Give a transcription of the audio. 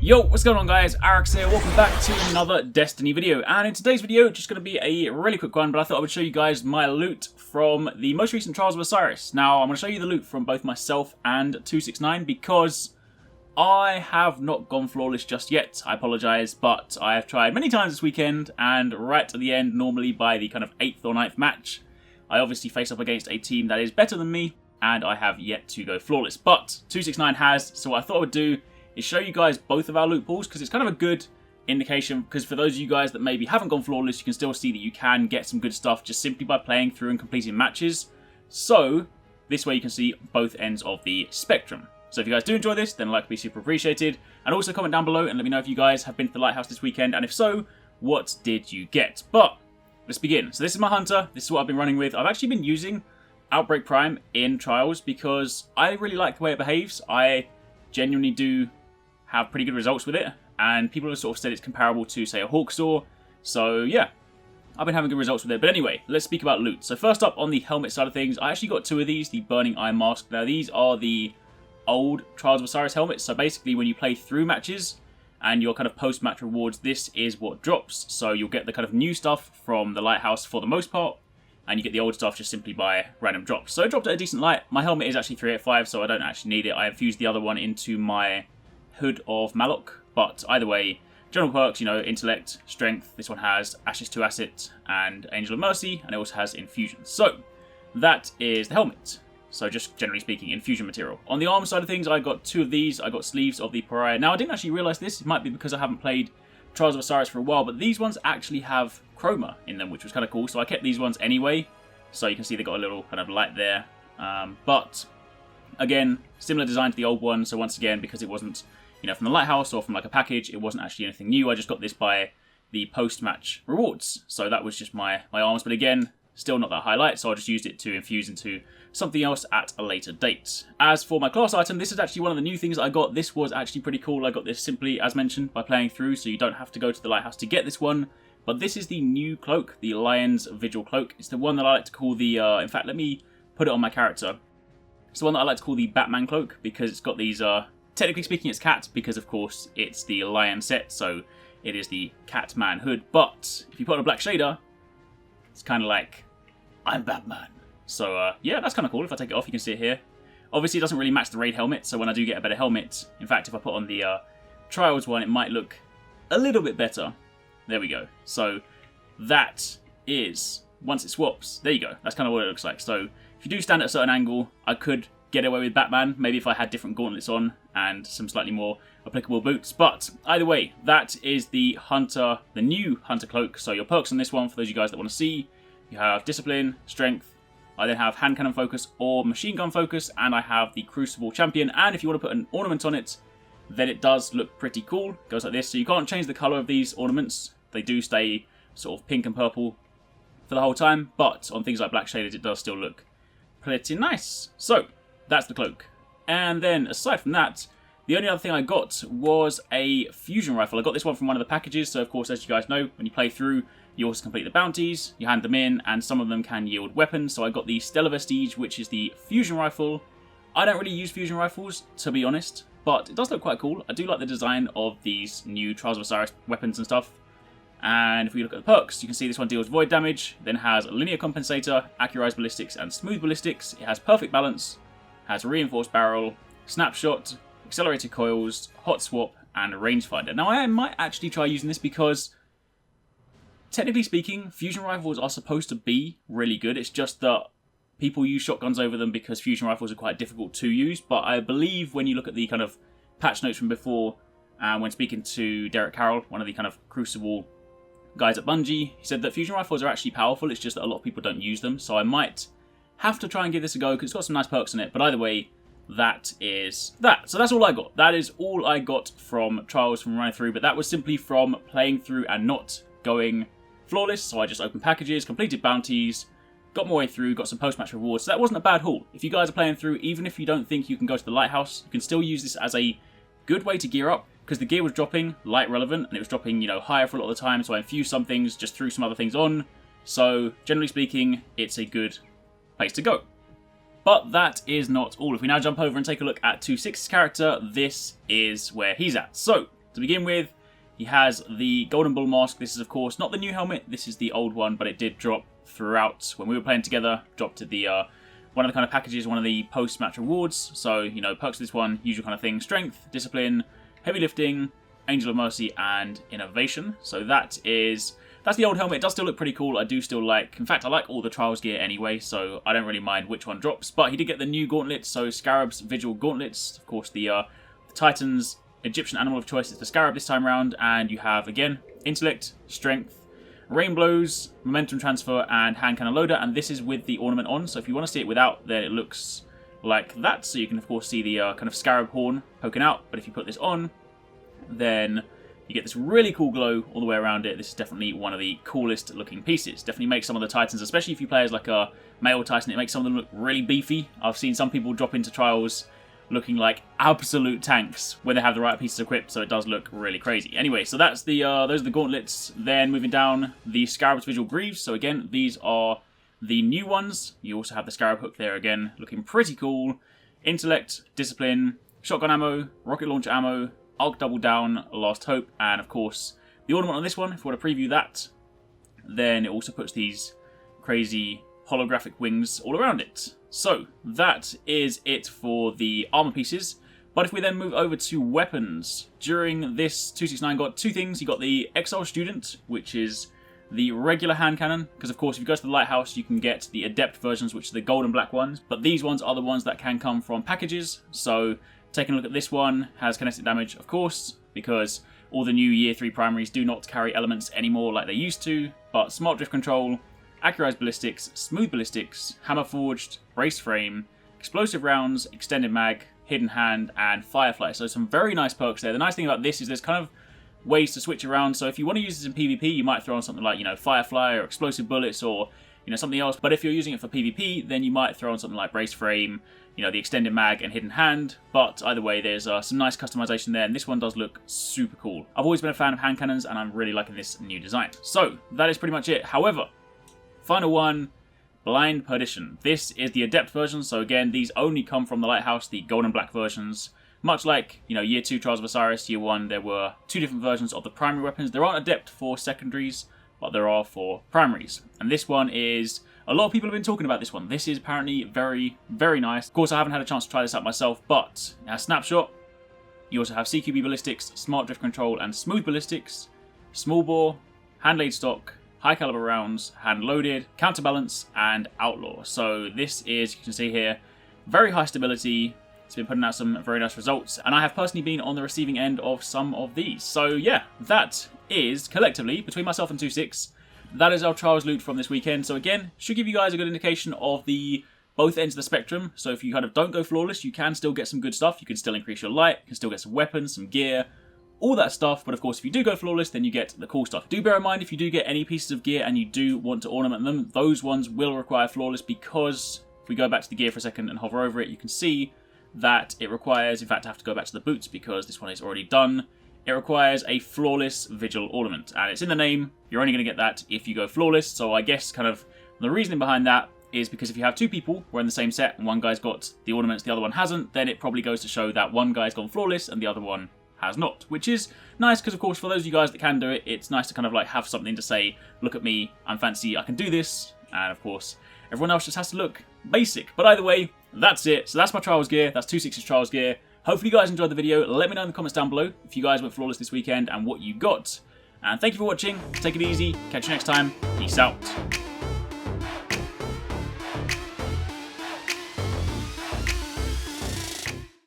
Yo, what's going on guys, Arekkz here, welcome back to another Destiny video, and in today's video, just going to be a really quick one, but I thought I would show you guys my loot from the most recent Trials of Osiris. Now, I'm going to show you the loot from both myself and TwoSixNine, because I have not gone flawless just yet. I apologise, but I have tried many times this weekend, and right at the end, normally by the kind of 8th or 9th match, I obviously face up against a team that is better than me, and I have yet to go flawless. But TwoSixNine has, so what I thought I would do is show you guys both of our loot pools, because it's kind of a good indication, because for those of you guys that maybe haven't gone flawless, you can still see that you can get some good stuff just simply by playing through and completing matches. So this way you can see both ends of the spectrum. So if you guys do enjoy this, then a like would be super appreciated, and also comment down below and let me know if you guys have been to the lighthouse this weekend, and if so, what did you get? But let's begin. So this is my hunter, this is what I've been running with. I've actually been using Outbreak Prime in Trials because I really like the way it behaves. I genuinely do have pretty good results with it, and people have sort of said it's comparable to, say, a Hawksaw. So yeah, I've been having good results with it. But anyway, let's speak about loot. So first up, on the helmet side of things, I actually got two of these, the Burning Iron Mask. Now these are the old Trials of Osiris helmets, so basically when you play through matches and your kind of post-match rewards, this is what drops. So you'll get the kind of new stuff from the lighthouse for the most part, and you get the old stuff just simply by random drops. So it dropped at a decent light. My helmet is actually 385, so I don't actually need it. I infused the other one into my Hood of Malok, but either way, general perks, you know, intellect, strength. This one has Ashes to Asset and Angel of Mercy, and it also has infusion. So that is the helmet. So just generally speaking, infusion material. On the armor side of things, I got two of these. I got sleeves of the Pariah. Now I didn't actually realize this. It might be because I haven't played Trials of Osiris for a while, but these ones actually have chroma in them, which was kind of cool. So I kept these ones anyway. So you can see they got a little kind of light there. But again, similar design to the old one. So once again, because it wasn't, you know, from the lighthouse or from like a package, it wasn't actually anything new. I just got this by the post-match rewards. So that was just my arms, but again, still not that highlight, so I just used it to infuse into something else at a later date. As for my class item, this is actually one of the new things that I got. This was actually pretty cool. I got this simply, as mentioned, by playing through, so you don't have to go to the lighthouse to get this one. But this is the new cloak, the Lion's Vigil cloak. It's the one that I like to call the, in fact, let me put it on my character. It's the one that I like to call the Batman cloak, because it's got these, technically speaking, it's cat, because of course it's the lion set, so it is the Catman hood. But if you put on a black shader, it's kind of like, I'm Batman. So yeah, that's kind of cool. If I take it off, you can see it here. Obviously, it doesn't really match the raid helmet, so when I do get a better helmet, in fact, if I put on the Trials one, it might look a little bit better. There we go. So that is, once it swaps, there you go. That's kind of what it looks like. So if you do stand at a certain angle, I could get away with Batman, maybe if I had different gauntlets on and some slightly more applicable boots. But either way, that is the Hunter, the new Hunter cloak. So your perks on this one, for those of you guys that want to see, you have Discipline, Strength, I then have Hand Cannon Focus or Machine Gun Focus, and I have the Crucible Champion. And if you want to put an ornament on it, then it does look pretty cool. It goes like this. So you can't change the colour of these ornaments. They do stay sort of pink and purple for the whole time, but on things like black shaded, it does still look pretty nice. So that's the cloak. And then aside from that, the only other thing I got was a fusion rifle. I got this one from one of the packages. So of course, as you guys know, when you play through, you also complete the bounties, you hand them in, and some of them can yield weapons. So I got the Stellar Vestige, which is the fusion rifle. I don't really use fusion rifles, to be honest, but it does look quite cool. I do like the design of these new Trials of Osiris weapons and stuff. And if we look at the perks, you can see this one deals void damage, then has linear compensator, accurized ballistics, and smooth ballistics. It has perfect balance, has reinforced barrel, snapshot, accelerated coils, hot swap, and rangefinder. Now I might actually try using this because, technically speaking, fusion rifles are supposed to be really good. It's just that people use shotguns over them because fusion rifles are quite difficult to use. But I believe when you look at the kind of patch notes from before, and when speaking to Derek Carroll, one of the kind of Crucible guys at Bungie, he said that fusion rifles are actually powerful. It's just that a lot of people don't use them. So I might have to try and give this a go because it's got some nice perks in it. But either way, that is that. So that's all I got. That is all I got from Trials, from running through. But that was simply from playing through and not going flawless. So I just opened packages, completed bounties, got my way through, got some post-match rewards. So that wasn't a bad haul. If you guys are playing through, even if you don't think you can go to the lighthouse, you can still use this as a good way to gear up, because the gear was dropping light relevant, and it was dropping, you know, higher for a lot of the time, so I infused some things, just threw some other things on. So, generally speaking, it's a good place to go. But that is not all. If we now jump over and take a look at TwoSix's character, this is where he's at. So, to begin with, he has the Golden Bull mask. This is, of course, not the new helmet. This is the old one, but it did drop throughout when we were playing together. Dropped to the one of the kind of packages, one of the post-match rewards. So, you know, perks of this one, usual kind of thing. Strength, Discipline, Heavy Lifting, Angel of Mercy, and Innovation. So that's the old helmet. It does still look pretty cool. I do still like, in fact, I like all the Trials gear anyway, so I don't really mind which one drops. But he did get the new gauntlets, so Scarab's Vigil gauntlets. Of course, the Titan's Egyptian animal of choice is the Scarab this time around, and you have, again, Intellect, Strength, Rain Blows, Momentum Transfer, and Hand Cannon Loader, and this is with the ornament on, so if you want to see it without, then it looks like that. So you can, of course, see the kind of Scarab horn poking out, but if you put this on, then you get this really cool glow all the way around it. This is definitely one of the coolest looking pieces. Definitely makes some of the Titans, especially if you play as like a male Titan, it makes some of them look really beefy. I've seen some people drop into Trials looking like absolute tanks when they have the right pieces equipped, so it does look really crazy. Anyway, so that's the those are the gauntlets. Then moving down, the Scarab's Visual Greaves. So again, these are the new ones. You also have the Scarab hook there again, looking pretty cool. Intellect, Discipline, Shotgun Ammo, Rocket Launcher Ammo, Arc Double Down, Last Hope, and of course the ornament on this one, if you want to preview that, then it also puts these crazy holographic wings all around it. So that is it for the armor pieces. But if we then move over to weapons, during this 269 got two things. You got the Exile Student, which is the regular hand cannon, because of course if you go to the Lighthouse you can get the Adept versions, which are the gold and black ones, but these ones are the ones that can come from packages. So taking a look at this one, has kinetic damage, of course, because all the new Year 3 primaries do not carry elements anymore like they used to, but Smart Drift Control, Accurized Ballistics, Smooth Ballistics, Hammer Forged, Braced Frame, Explosive Rounds, Extended Mag, Hidden Hand, and Firefly. So some very nice perks there. The nice thing about this is there's kind of ways to switch around, so if you want to use this in PvP, you might throw on something like, you know, Firefly or Explosive Bullets or, you know, something else, but if you're using it for PvP, then you might throw on something like Braced Frame, you know, the Extended Mag and Hidden Hand, but either way, there's some nice customization there, and this one does look super cool. I've always been a fan of hand cannons, and I'm really liking this new design. So, that is pretty much it. However, final one, Blind Perdition. This is the Adept version, so again, these only come from the Lighthouse, the gold and black versions. Much like, you know, Year 2 Trials of Osiris, Year 1, there were two different versions of the primary weapons. There aren't Adept for secondaries, but there are for primaries. And this one is, a lot of people have been talking about this one. This is apparently very, very nice. Of course, I haven't had a chance to try this out myself, but it has Snapshot. You also have CQB Ballistics, Smart Drift Control, and Smooth Ballistics, Small Bore, Hand Laid Stock, High Caliber Rounds, Hand Loaded, Counterbalance, and Outlaw. So this is, you can see here, very high stability. It's been putting out some very nice results, and I have personally been on the receiving end of some of these. So yeah, that is, collectively, between myself and 2six, that is our Trials loot from this weekend. So again, should give you guys a good indication of the both ends of the spectrum. So if you kind of don't go flawless, you can still get some good stuff. You can still increase your light, you can still get some weapons, some gear, all that stuff. But of course, if you do go flawless, then you get the cool stuff. Do bear in mind, if you do get any pieces of gear and you do want to ornament them, those ones will require flawless, because if we go back to the gear for a second and hover over it, you can see that it requires, in fact I have to go back to the boots because this one is already done, it requires a flawless Vigil ornament, and it's in the name. You're only going to get that if you go flawless. So I guess kind of the reasoning behind that is because if you have two people wearing the same set and one guy's got the ornaments, the other one hasn't, then it probably goes to show that one guy's gone flawless and the other one has not, which is nice because of course for those of you guys that can do it, it's nice to kind of like have something to say, look at me, I'm fancy, I can do this, and of course everyone else just has to look basic. But either way, that's it. So that's my Trials gear, that's 2six's Trials gear. Hopefully you guys enjoyed the video. Let me know in the comments down below if you guys went flawless this weekend and what you got. And thank you for watching, take it easy, catch you next time, peace out.